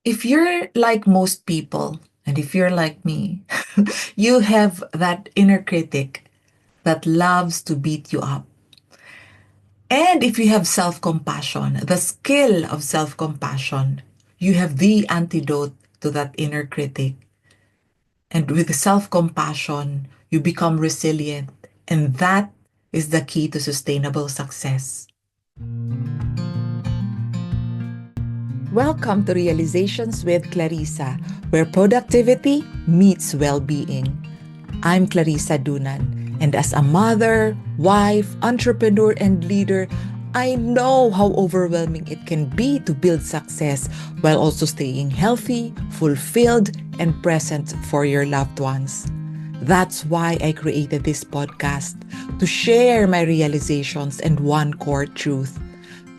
if you're like most people, and if you're like me, you have that inner critic that loves to beat you up. And if you have self compassion, the skill of self compassion, you have the antidote to that inner critic. And with self compassion, you become resilient. And that is the key to sustainable success. Welcome to Realizations with Clarissa, where productivity meets well being. I'm Clarissa Dunan, and as a mother, wife, entrepreneur, and leader, I know how overwhelming it can be to build success while also staying healthy, fulfilled, and present for your loved ones. That's why I created this podcast to share my realizations and one core truth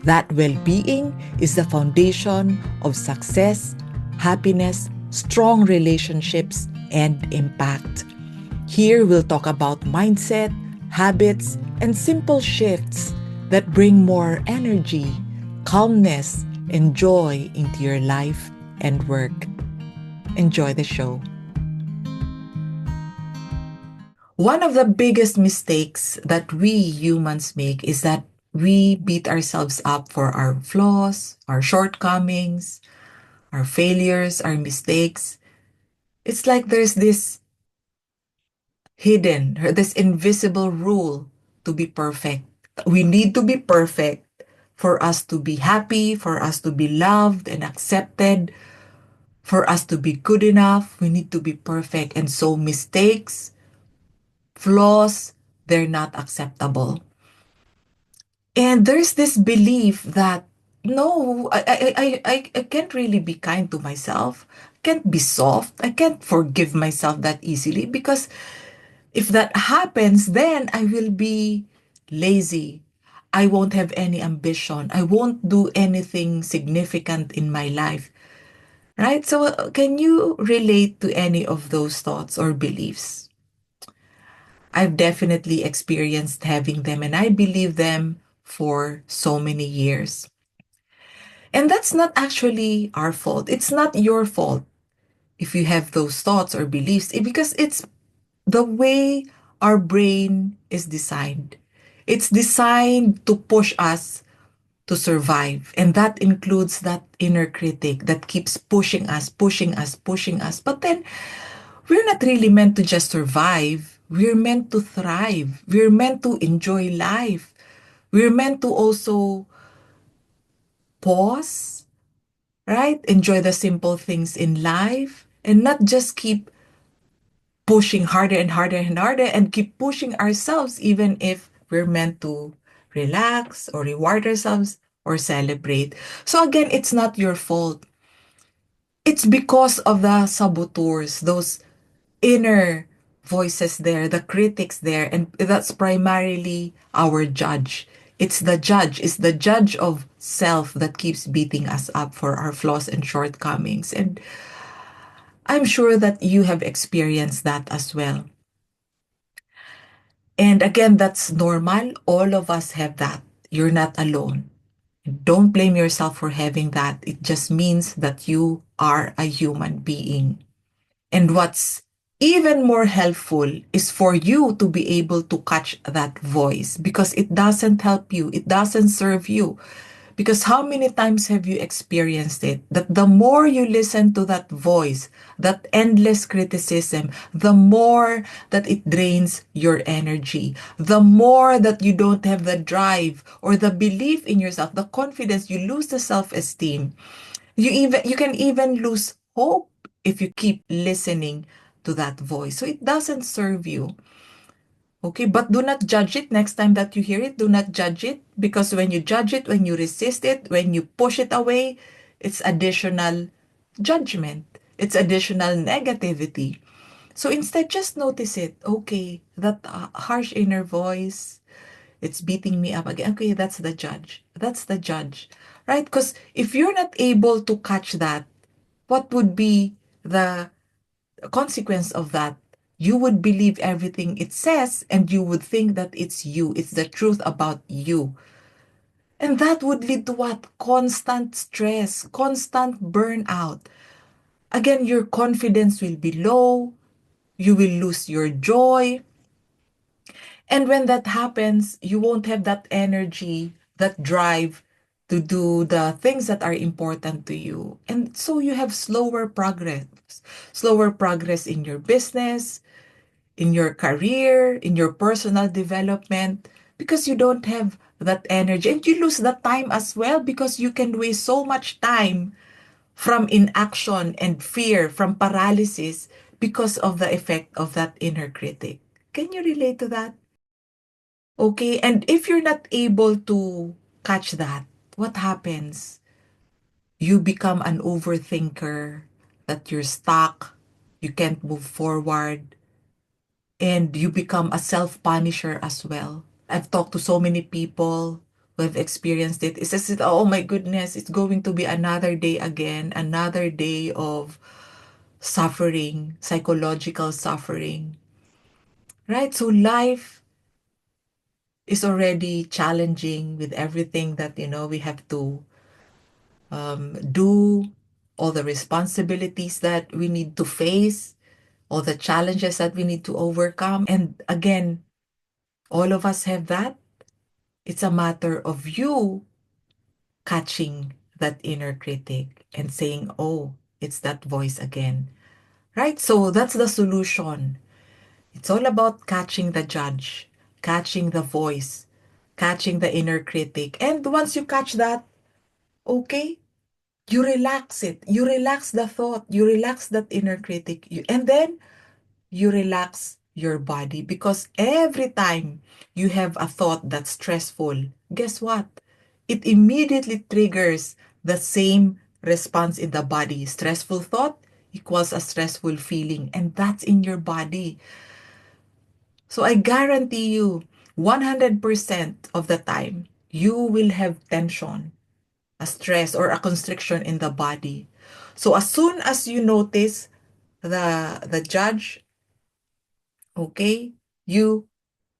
that well being is the foundation of success, happiness, strong relationships, and impact. Here we'll talk about mindset, habits, and simple shifts that bring more energy, calmness, and joy into your life and work. Enjoy the show. One of the biggest mistakes that we humans make is that we beat ourselves up for our flaws, our shortcomings, our failures, our mistakes. It's like there's this hidden, or this invisible rule to be perfect. We need to be perfect for us to be happy, for us to be loved and accepted, for us to be good enough. We need to be perfect. And so mistakes, flaws, they're not acceptable. And there's this belief that no, I can't really be kind to myself. Can't be soft. I can't forgive myself that easily because if that happens, then I will be lazy. I won't have any ambition. I won't do anything significant in my life. Right? So, can you relate to any of those thoughts or beliefs? I've definitely experienced having them and I believe them for so many years. And that's not actually our fault. It's not your fault if you have those thoughts or beliefs because it's the way our brain is designed. It's designed to push us to survive. And that includes that inner critic that keeps pushing us, pushing us, pushing us. But then we're not really meant to just survive. We're meant to thrive. We're meant to enjoy life. We're meant to also pause, right? Enjoy the simple things in life and not just keep pushing harder and harder and harder and keep pushing ourselves even if we're meant to relax or reward ourselves or celebrate. So again, it's not your fault. It's because of the saboteurs, those inner voices there, the critics there, and that's primarily our judge. It's the judge of self that keeps beating us up for our flaws and shortcomings. And I'm sure that you have experienced that as well. And again, that's normal. All of us have that. You're not alone. Don't blame yourself for having that. It just means that you are a human being. And what's even more helpful is for you to be able to catch that voice because it doesn't help you, it doesn't serve you. Because how many times have you experienced it that the more you listen to that voice, that endless criticism, the more that it drains your energy, the more that you don't have the drive or the belief in yourself, the confidence, you lose the self-esteem. You can even lose hope if you keep listening to that voice. So it doesn't serve you. Okay, but do not judge it next time that you hear it. Do not judge it because when you judge it, when you resist it, when you push it away, it's additional judgment. It's additional negativity. So instead, just notice it. Okay, that harsh inner voice, it's beating me up again. Okay, that's the judge. That's the judge, right? Because if you're not able to catch that, what would be the consequence of that? You would believe everything it says and you would think that it's you. It's the truth about you. And that would lead to what? Constant stress, constant burnout. Again, your confidence will be low. You will lose your joy. And when that happens, you won't have that energy, that drive to do the things that are important to you. And so you have slower progress in your business, in your career, in your personal development, because you don't have that energy. And you lose that time as well because you can waste so much time from inaction and fear, from paralysis, because of the effect of that inner critic. Can you relate to that? Okay, and if you're not able to catch that, what happens? You become an overthinker, that you're stuck, you can't move forward, and you become a self-punisher as well. I've talked to so many people who have experienced it. It's just, oh my goodness, it's going to be another day again, another day of suffering, psychological suffering, right? So life is already challenging with everything that, we have to do, all the responsibilities that we need to face, all the challenges that we need to overcome. And again, all of us have that. It's a matter of you catching that inner critic and saying, oh, it's that voice again. Right? So that's the solution. It's all about catching the judge, catching the voice, catching the inner critic. And once you catch that, okay, you relax it. You relax the thought. You relax that inner critic. And then you relax your body because every time you have a thought that's stressful, guess what? It immediately triggers the same response in the body. Stressful thought equals a stressful feeling, and that's in your body. So I guarantee you, 100% of the time, you will have tension, a stress, or a constriction in the body. So as soon as you notice the judge, okay, you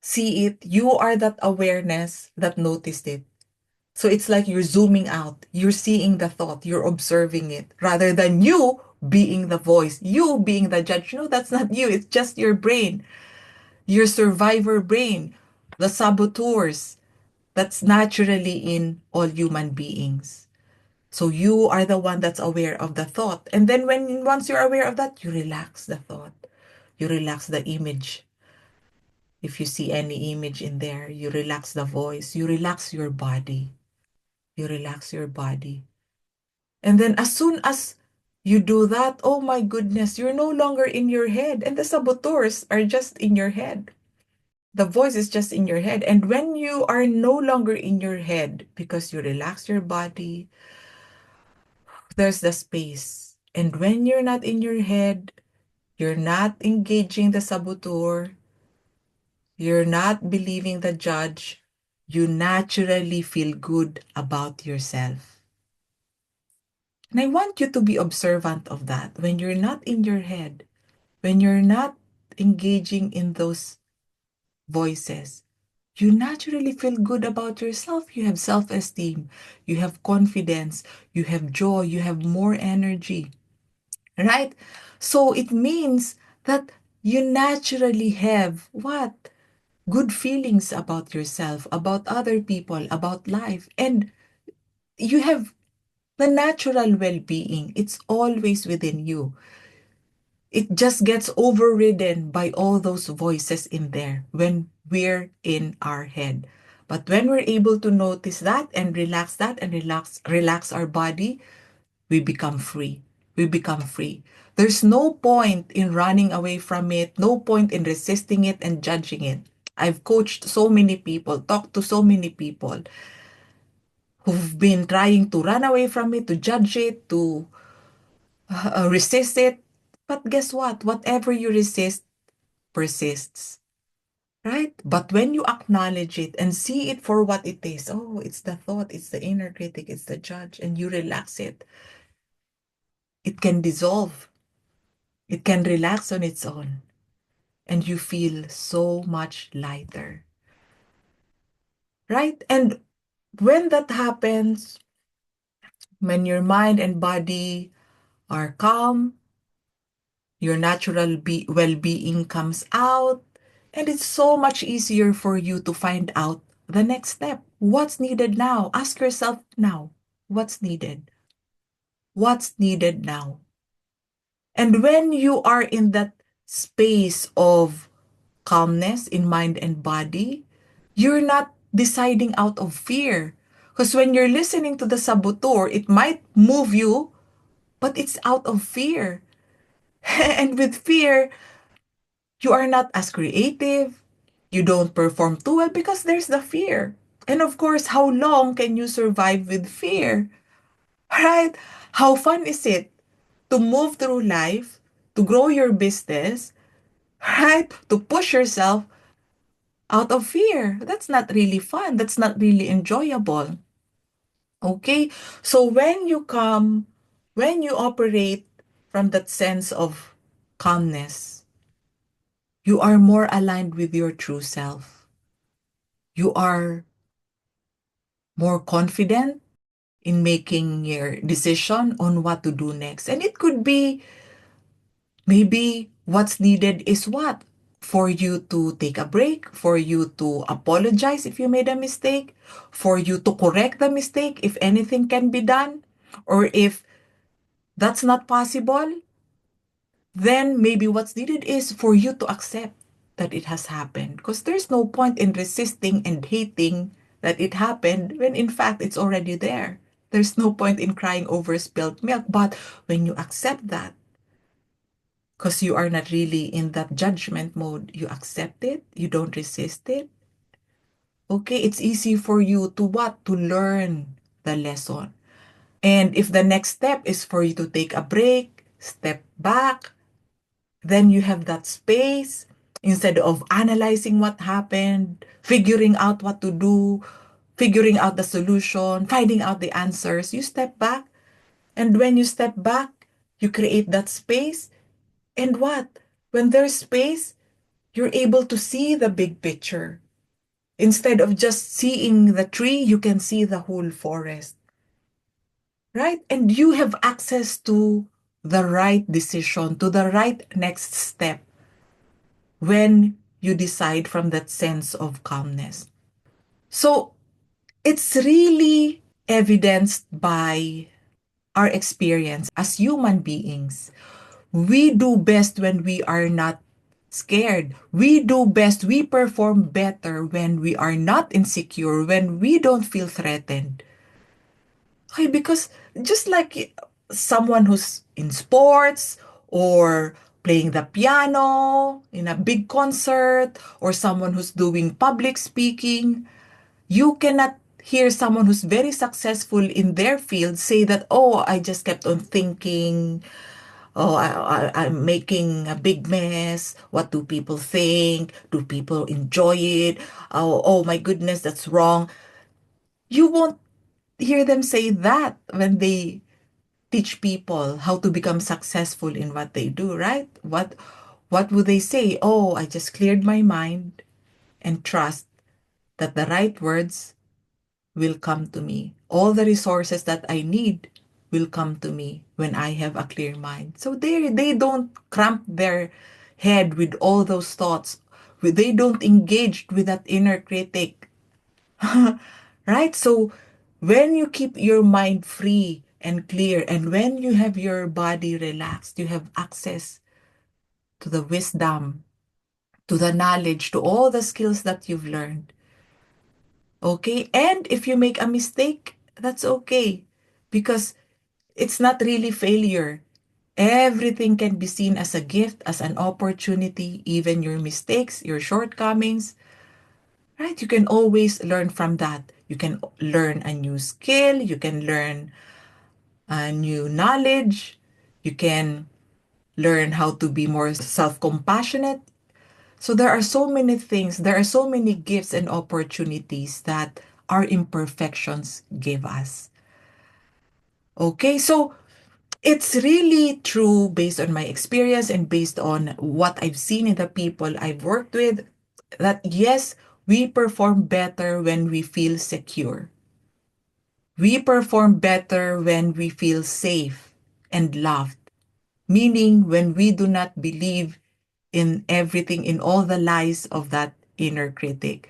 see it, you are that awareness that noticed it. So it's like you're zooming out, you're seeing the thought, you're observing it, rather than you being the voice, you being the judge. No, that's not you, it's just your brain, your survivor brain, the saboteurs that's naturally in all human beings. So you are the one that's aware of the thought. And then once you're aware of that, you relax the thought. You relax the image. If you see any image in there, you relax the voice. You relax your body. You relax your body. And then as soon as you do that, oh my goodness, you're no longer in your head. And the saboteurs are just in your head. The voice is just in your head. And when you are no longer in your head because you relax your body, there's the space. And when you're not in your head, you're not engaging the saboteur, you're not believing the judge, you naturally feel good about yourself. And I want you to be observant of that. When you're not in your head, when you're not engaging in those voices, you naturally feel good about yourself. You have self-esteem, you have confidence, you have joy, you have more energy, right? So it means that you naturally have what? Good feelings about yourself, about other people, about life. And you have the natural well-being. It's always within you. It just gets overridden by all those voices in there when we're in our head. But when we're able to notice that and relax our body, we become free. We become free. There's no point in running away from it, no point in resisting it and judging it. I've coached so many people, talked to so many people who've been trying to run away from it, to judge it, to resist it. But guess what? Whatever you resist persists, right? But when you acknowledge it and see it for what it is, oh, it's the thought, it's the inner critic, it's the judge, and you relax it, it can dissolve. It can relax on its own. And you feel so much lighter, right? And When that happens, when your mind and body are calm, your natural well-being comes out, and it's so much easier for you to find out the next step. What's needed now? Ask yourself now, what's needed? What's needed now? And when you are in that space of calmness in mind and body, you're not deciding out of fear. Because when you're listening to the saboteur, it might move you, but it's out of fear. And with fear, you are not as creative. You don't perform too well because there's the fear. And of course, how long can you survive with fear? Right? How fun is it to move through life, to grow your business, right? To push yourself out of fear. That's not really fun. That's not really enjoyable. Okay? So when you operate from that sense of calmness, you are more aligned with your true self. You are more confident in making your decision on what to do next. And it could be maybe what's needed is what? For you to take a break, for you to apologize if you made a mistake, for you to correct the mistake if anything can be done, or if that's not possible, then maybe what's needed is for you to accept that it has happened. Because there's no point in resisting and hating that it happened when in fact it's already there. There's no point in crying over spilled milk. But when you accept that, because you are not really in that judgment mode, you accept it, you don't resist it. Okay, it's easy for you to what? To learn the lesson. And if the next step is for you to take a break, step back, then you have that space instead of analyzing what happened, figuring out what to do, figuring out the solution, finding out the answers. You step back. And when you step back, you create that space. And what? When there's space, you're able to see the big picture. Instead of just seeing the tree, you can see the whole forest, right? And you have access to the right decision, to the right next step when you decide from that sense of calmness. So it's really evidenced by our experience as human beings. We do best when we are not scared. We do best, we perform better when we are not insecure, when we don't feel threatened. Okay, because just like someone who's in sports or playing the piano in a big concert or someone who's doing public speaking, you cannot hear someone who's very successful in their field say that, oh, I just kept on thinking, oh, I'm making a big mess. What do people think? Do people enjoy it? Oh my goodness, that's wrong. You won't hear them say that when they teach people how to become successful in what they do, right? What would they say? Oh, I just cleared my mind and trust that the right words will come to me. All the resources that I need will come to me when I have a clear mind. So they don't cramp their head with all those thoughts. They don't engage with that inner critic. Right? So when you keep your mind free and clear, and when you have your body relaxed, you have access to the wisdom, to the knowledge, to all the skills that you've learned. Okay? And if you make a mistake, that's okay because it's not really failure. Everything can be seen as a gift, as an opportunity, even your mistakes, your shortcomings, right? You can always learn from that. You can learn a new skill, you can learn a new knowledge, you can learn how to be more self-compassionate. So there are so many things, there are so many gifts and opportunities that our imperfections give us. Okay, so it's really true based on my experience and based on what I've seen in the people I've worked with that yes, we perform better when we feel secure. We perform better when we feel safe and loved, meaning when we do not believe in everything, in all the lies of that inner critic.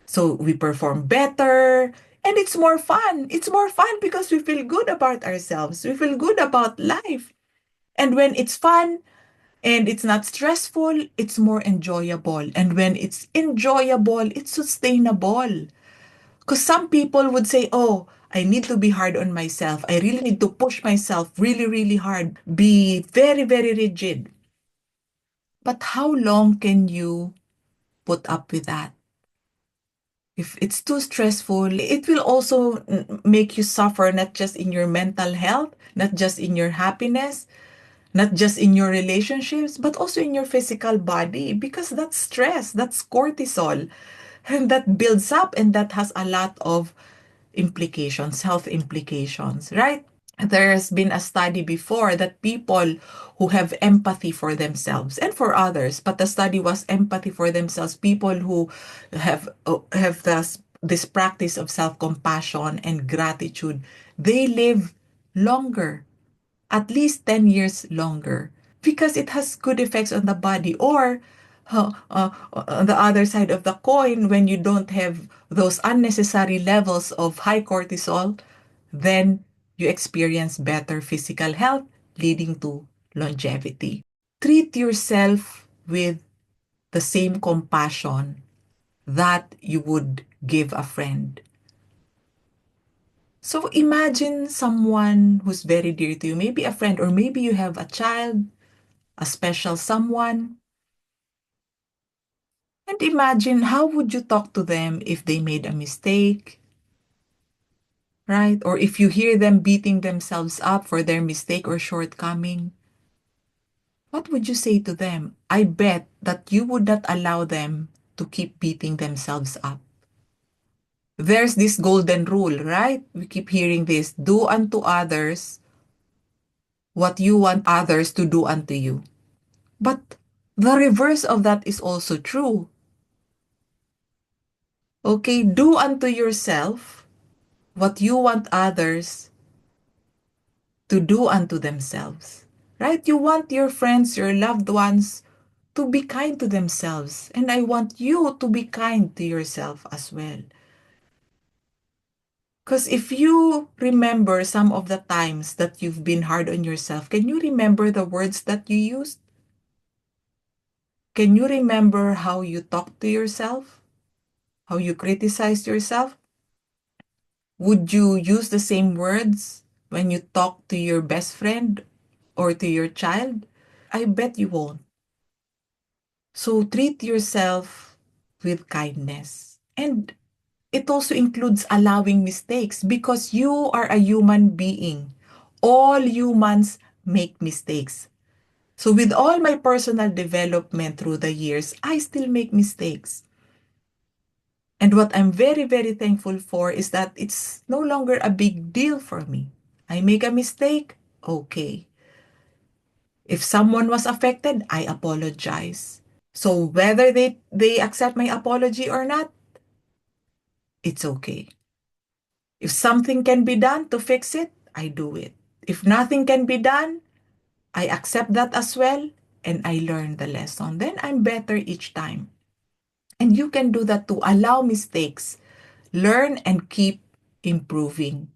So we perform better and it's more fun. It's more fun because we feel good about ourselves. We feel good about life. And when it's fun and it's not stressful, it's more enjoyable. And when it's enjoyable, it's sustainable. Because some people would say, oh, I need to be hard on myself. I really need to push myself really, really hard. Be very, very rigid. But how long can you put up with that? If it's too stressful, it will also make you suffer, not just in your mental health, not just in your happiness, not just in your relationships, but also in your physical body, because that's stress, that's cortisol, and that builds up and that has a lot of implications, health implications, right? There's been a study before that people who have empathy for themselves and for others, but the study was empathy for themselves, people who have this practice of self-compassion and gratitude, they live longer, at least 10 years longer, because it has good effects on the body. Or on the other side of the coin, when you don't have those unnecessary levels of high cortisol, then you experience better physical health, leading to longevity. Treat yourself with the same compassion that you would give a friend. So imagine someone who's very dear to you, maybe a friend, or maybe you have a child, a special someone. And imagine how would you talk to them if they made a mistake, right? Or if you hear them beating themselves up for their mistake or shortcoming. What would you say to them? I bet that you would not allow them to keep beating themselves up. There's this golden rule, right? We keep hearing this: do unto others what you want others to do unto you. But the reverse of that is also true. Okay, do unto yourself what you want others to do unto themselves. Right? You want your friends, your loved ones to be kind to themselves. And I want you to be kind to yourself as well. Because if you remember some of the times that you've been hard on yourself, can you remember the words that you used? Can you remember how you talked to yourself? How you criticized yourself? Would you use the same words when you talk to your best friend or to your child? I bet you won't. So treat yourself with kindness. And it also includes allowing mistakes because you are a human being. All humans make mistakes. So with all my personal development through the years, I still make mistakes. And what I'm very, very thankful for is that it's no longer a big deal for me. I make a mistake, okay. If someone was affected, I apologize. So whether they accept my apology or not, it's okay. If something can be done to fix it, I do it. If nothing can be done, I accept that as well and I learn the lesson. Then I'm better each time. And you can do that too. Allow mistakes, learn and keep improving.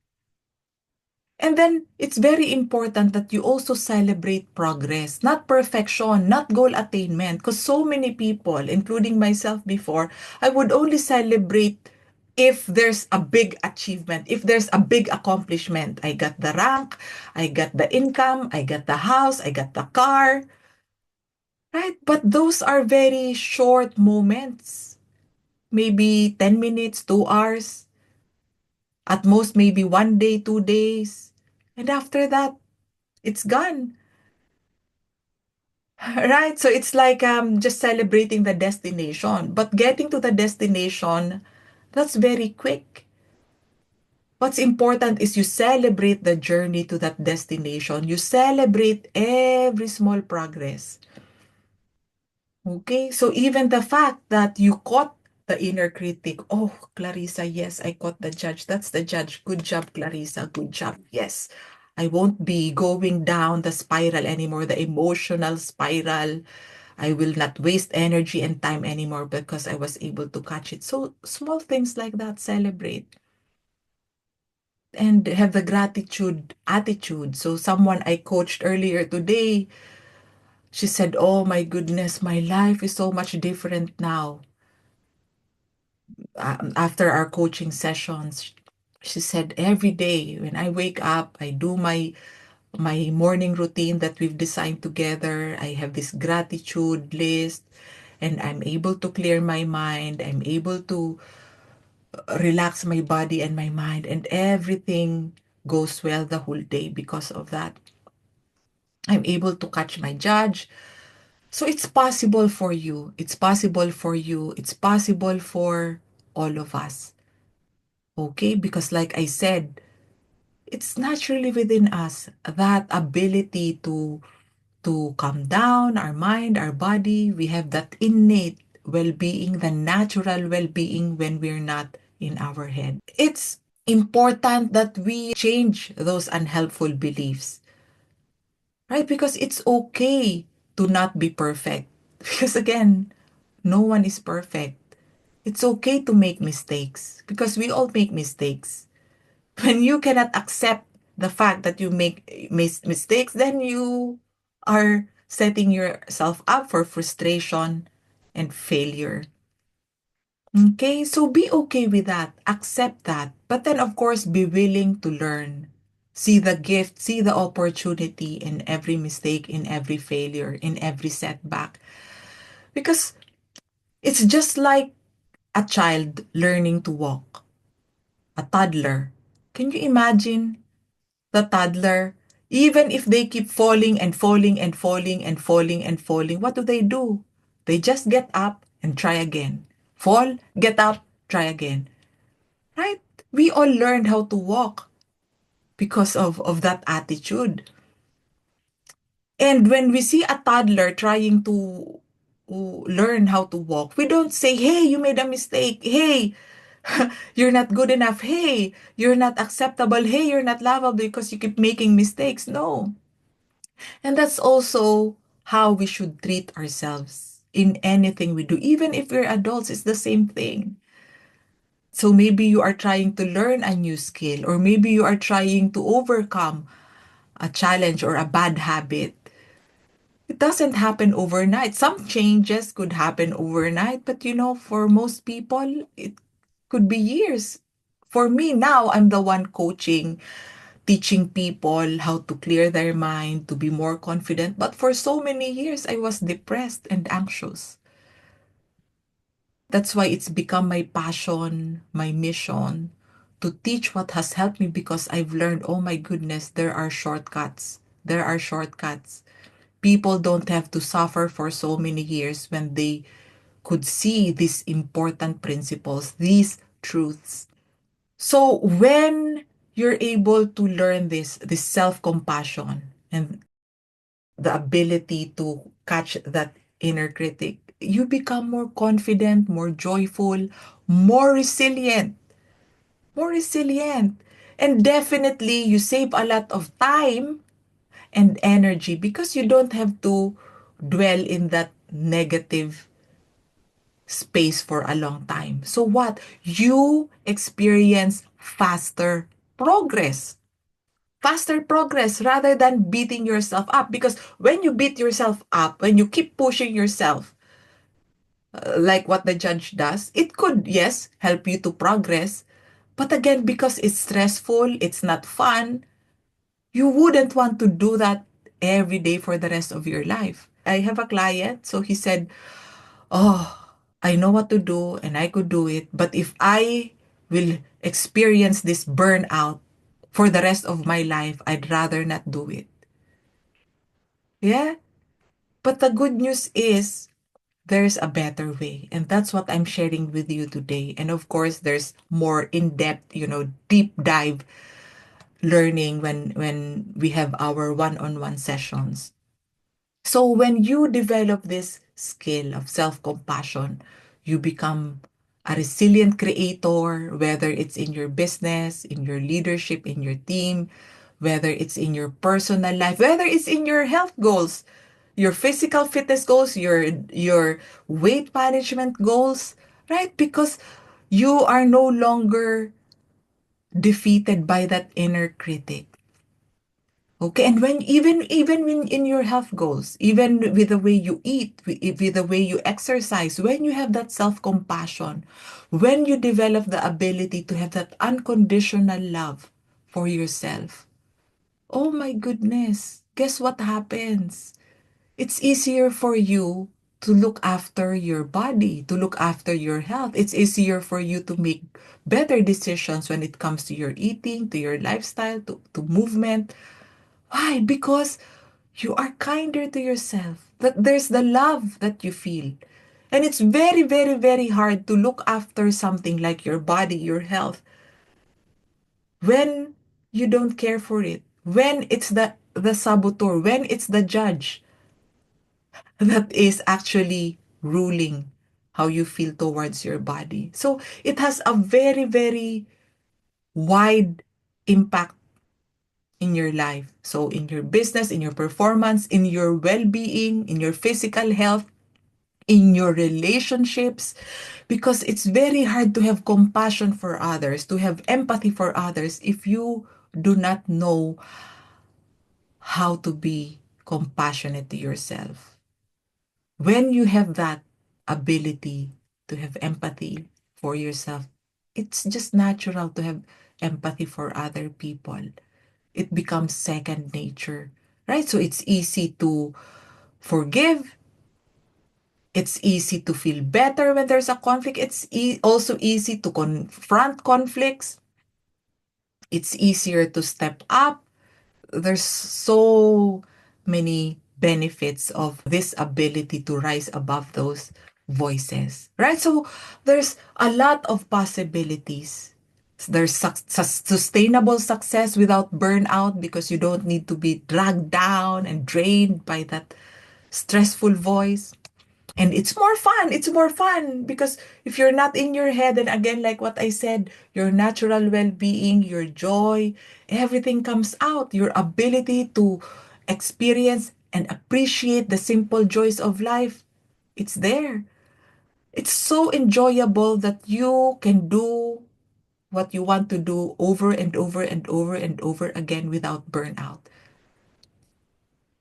And then it's very important that you also celebrate progress, not perfection, not goal attainment. Because so many people, including myself before, I would only celebrate if there's a big achievement, if there's a big accomplishment. I got the rank, I got the income, I got the house, I got the car, right? But those are very short moments, maybe 10 minutes, 2 hours, at most maybe 1 day, 2 days. And after that, it's gone. Right? So it's like just celebrating the destination. But getting to the destination, that's very quick. What's important is you celebrate the journey to that destination. You celebrate every small progress. Okay? So even the fact that you caught the inner critic. Oh, Clarissa, yes, I caught the judge. That's the judge. Good job, Clarissa. Good job. Yes. I won't be going down the spiral anymore, the emotional spiral. I will not waste energy and time anymore because I was able to catch it. So small things like that, celebrate and have the gratitude attitude. So someone I coached earlier today, she said, "Oh my goodness, my life is so much different now." After our coaching sessions, she said, "Every day when I wake up, I do my morning routine that we've designed together. I have this gratitude list and I'm able to clear my mind. I'm able to relax my body and my mind, and everything goes well the whole day because of that. I'm able to catch my judge." So it's possible for you. It's possible for you. It's possible for all of us. Okay? Because like I said, it's naturally within us that ability to calm down our mind, our body. We have that innate well-being, the natural well-being when we're not in our head. It's important that we change those unhelpful beliefs, right? Because it's okay to not be perfect. Because again, no one is perfect. It's okay to make mistakes because we all make mistakes. When you cannot accept the fact that you make mistakes, then you are setting yourself up for frustration and failure. Okay, so be okay with that. Accept that. But then, of course, be willing to learn. See the gift, see the opportunity in every mistake, in every failure, in every setback. Because it's just like a child learning to walk, a toddler. Can you imagine the toddler? Even if they keep falling and falling and falling and falling and falling, what do? They just get up and try again. Fall, get up, try again. Right? We all learned how to walk because of that attitude. And when we see a toddler trying to learn how to walk, we don't say, "Hey, you made a mistake. Hey, you're not good enough. Hey, you're not acceptable. Hey, you're not lovable because you keep making mistakes." No. And that's also how we should treat ourselves in anything we do. Even if we're adults, it's the same thing. So maybe you are trying to learn a new skill, or maybe you are trying to overcome a challenge or a bad habit. It doesn't happen overnight. Some changes could happen overnight, but for most people, it could be years. For me now, I'm the one coaching, teaching people how to clear their mind, to be more confident. But for so many years, I was depressed and anxious. That's why it's become my passion, my mission to teach what has helped me, because I've learned, oh my goodness, there are shortcuts. There are shortcuts. People don't have to suffer for so many years when they could see these important principles, these truths. So when you're able to learn this self-compassion and the ability to catch that inner critic, you become more confident, more joyful, more resilient, more resilient. And definitely you save a lot of time and energy because you don't have to dwell in that negative space for a long time. So what? You experience progress. Faster progress rather than beating yourself up. Because when you beat yourself up, when you keep pushing yourself, like what the judge does, it could, yes, help you to progress. But again, because it's stressful, it's not fun, you wouldn't want to do that every day for the rest of your life. I have a client, so he said, "Oh, I know what to do and I could do it, but if I will experience this burnout for the rest of my life, I'd rather not do it." Yeah? But the good news is there's a better way. And that's what I'm sharing with you today. And of course, there's more in-depth, deep dive learning when we have our one-on-one sessions. So when you develop this skill of self-compassion, you become a resilient creator, whether it's in your business, in your leadership, in your team, whether it's in your personal life, whether it's in your health goals, your physical fitness goals, your weight management goals, right? Because you are no longer defeated by that inner critic. Okay, and when even when in your health goals, even with the way you eat, with the way you exercise, when you have that self-compassion, when you develop the ability to have that unconditional love for yourself, oh my goodness, guess what happens? It's easier for you to look after your body, to look after your health. It's easier for you to make better decisions when it comes to your eating, to your lifestyle, to movement. Why? Because you are kinder to yourself. That there's the love that you feel. And it's very, very, very hard to look after something like your body, your health, when you don't care for it. When it's the saboteur, when it's the judge that is actually ruling how you feel towards your body. So it has a very, very wide impact in your life. So in your business, in your performance, in your well-being, in your physical health, in your relationships, because it's very hard to have compassion for others, to have empathy for others if you do not know how to be compassionate to yourself. When you have that ability to have empathy for yourself, it's just natural to have empathy for other people. It becomes second nature, right? So it's easy to forgive. It's easy to feel better when there's a conflict. It's also easy to confront conflicts. It's easier to step up. There's so many benefits of this ability to rise above those voices, right? So there's a lot of possibilities. There's sustainable success without burnout because you don't need to be dragged down and drained by that stressful voice. And it's more fun. It's more fun because if you're not in your head, and again, like what I said, your natural well being, your joy, everything comes out. Your ability to experience and appreciate the simple joys of life, it's there. It's so enjoyable that you can do what you want to do over and over and over and over again without burnout.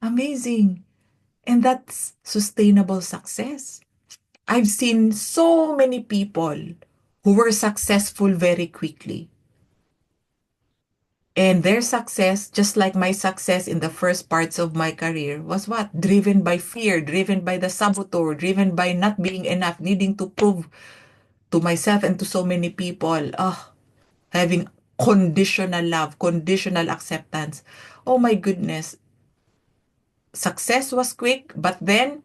Amazing. And that's sustainable success. I've seen so many people who were successful very quickly. And their success, just like my success in the first parts of my career, was what? Driven by fear, driven by the saboteur, driven by not being enough, needing to prove to myself and to so many people, having conditional love, conditional acceptance. Oh my goodness. Success was quick, but then,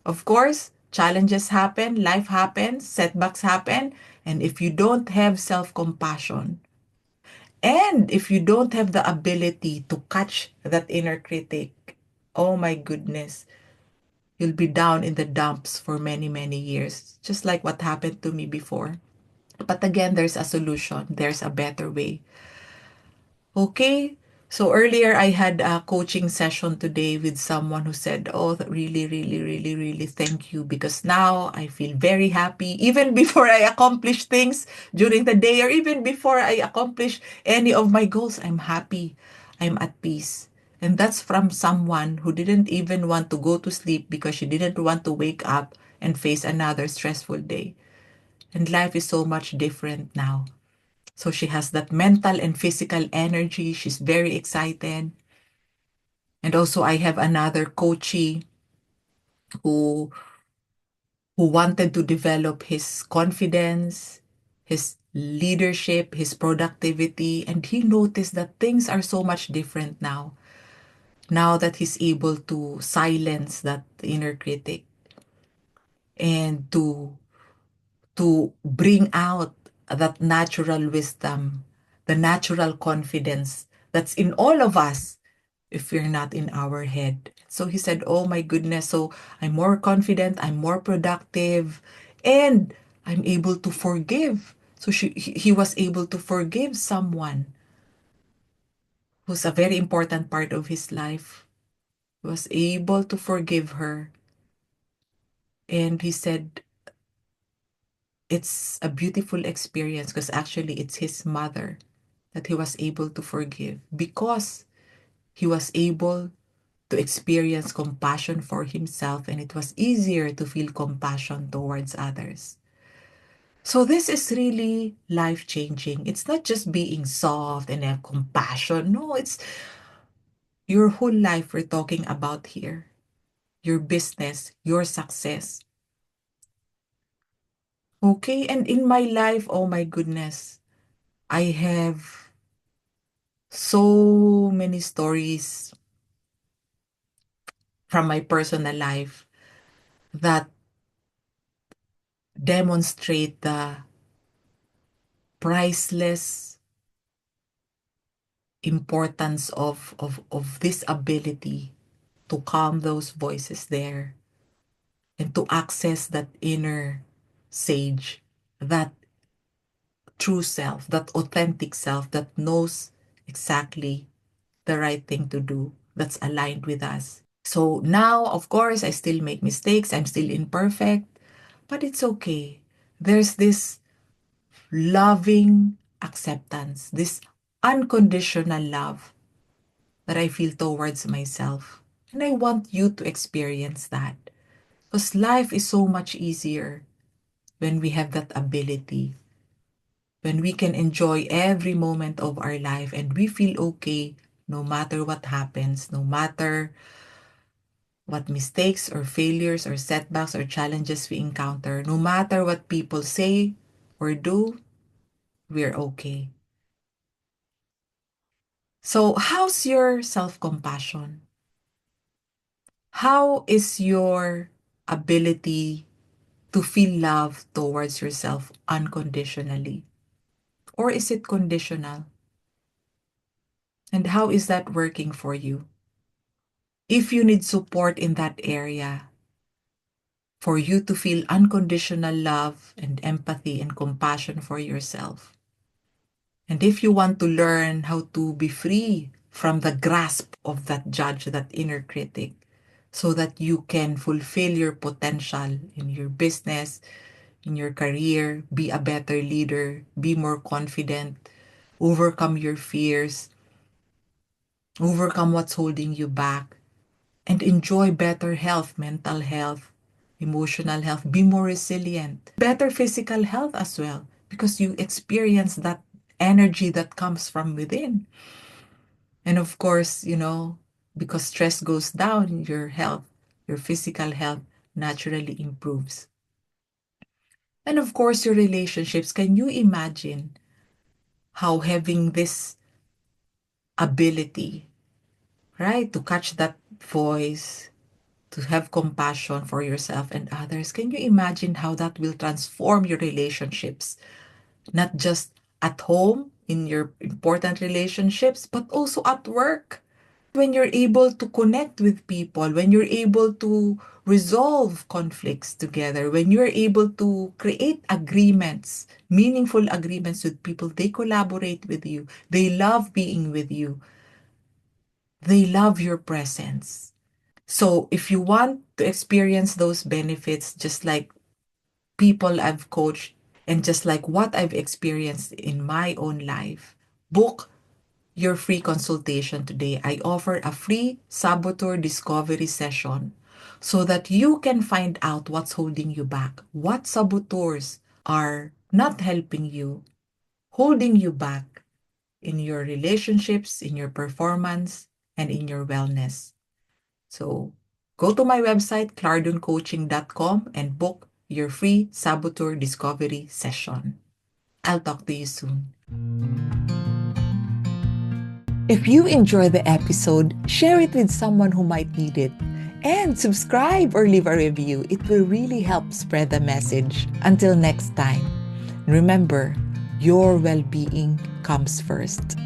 of course, challenges happen, life happens, setbacks happen. And if you don't have self-compassion, and if you don't have the ability to catch that inner critic, oh my goodness, you'll be down in the dumps for many, many years, just like what happened to me before. But again, there's a solution, there's a better way. Okay. So earlier I had a coaching session today with someone who said, "Oh, really, really, really, really thank you because now I feel very happy even before I accomplish things during the day or even before I accomplish any of my goals. I'm happy. I'm at peace." And that's from someone who didn't even want to go to sleep because she didn't want to wake up and face another stressful day. And life is so much different now. So she has that mental and physical energy. She's very excited. And also I have another coachee who who wanted to develop his confidence, his leadership, his productivity, and he noticed that things are so much different now. Now that he's able to silence that inner critic and to bring out that natural wisdom, the natural confidence that's in all of us if we're not in our head. So he said, "Oh my goodness, so I'm more confident, I'm more productive, and I'm able to forgive. So he was able to forgive someone who's a very important part of his life. He was able to forgive her. And he said it's a beautiful experience because actually it's his mother that he was able to forgive because he was able to experience compassion for himself, and it was easier to feel compassion towards others. So this is really life-changing. It's not just being soft and have compassion. No, it's your whole life we're talking about here. Your business, your success. Okay, and in my life, oh my goodness, I have so many stories from my personal life that demonstrate the priceless importance of this ability to calm those voices there and to access that inner sage, that true self, that authentic self that knows exactly the right thing to do, that's aligned with us. So now, of course, I still make mistakes, I'm still imperfect, but it's okay. There's this loving acceptance, this unconditional love that I feel towards myself. And I want you to experience that. Because life is so much easier when we have that ability, when we can enjoy every moment of our life and we feel okay no matter what happens, no matter what mistakes or failures or setbacks or challenges we encounter, no matter what people say or do, we're okay. So, how's your self compassion? How is your ability to feel love towards yourself unconditionally? Or is it conditional? And how is that working for you? If you need support in that area, for you to feel unconditional love and empathy and compassion for yourself, and if you want to learn how to be free from the grasp of that judge, that inner critic, so that you can fulfill your potential in your business, in your career, be a better leader, be more confident, overcome your fears, overcome what's holding you back, and enjoy better health, mental health, emotional health, be more resilient, better physical health as well, because you experience that energy that comes from within. And of course, because stress goes down, your health, your physical health naturally improves. And of course, your relationships. Can you imagine how having this ability, right, to catch that voice, to have compassion for yourself and others, can you imagine how that will transform your relationships? Not just at home in your important relationships, but also at work. When you're able to connect with people, when you're able to resolve conflicts together, when you're able to create agreements, meaningful agreements with people, they collaborate with you, they love being with you, they love your presence. So if you want to experience those benefits, just like people I've coached and just like what I've experienced in my own life, book your free consultation today. I offer a free Saboteur Discovery Session so that you can find out what's holding you back, what saboteurs are not helping you, holding you back in your relationships, in your performance, and in your wellness. So go to my website, clardooncoaching.com, and book your free Saboteur Discovery Session. I'll talk to you soon. If you enjoy the episode, share it with someone who might need it. And subscribe or leave a review. It will really help spread the message. Until next time, remember, your well-being comes first.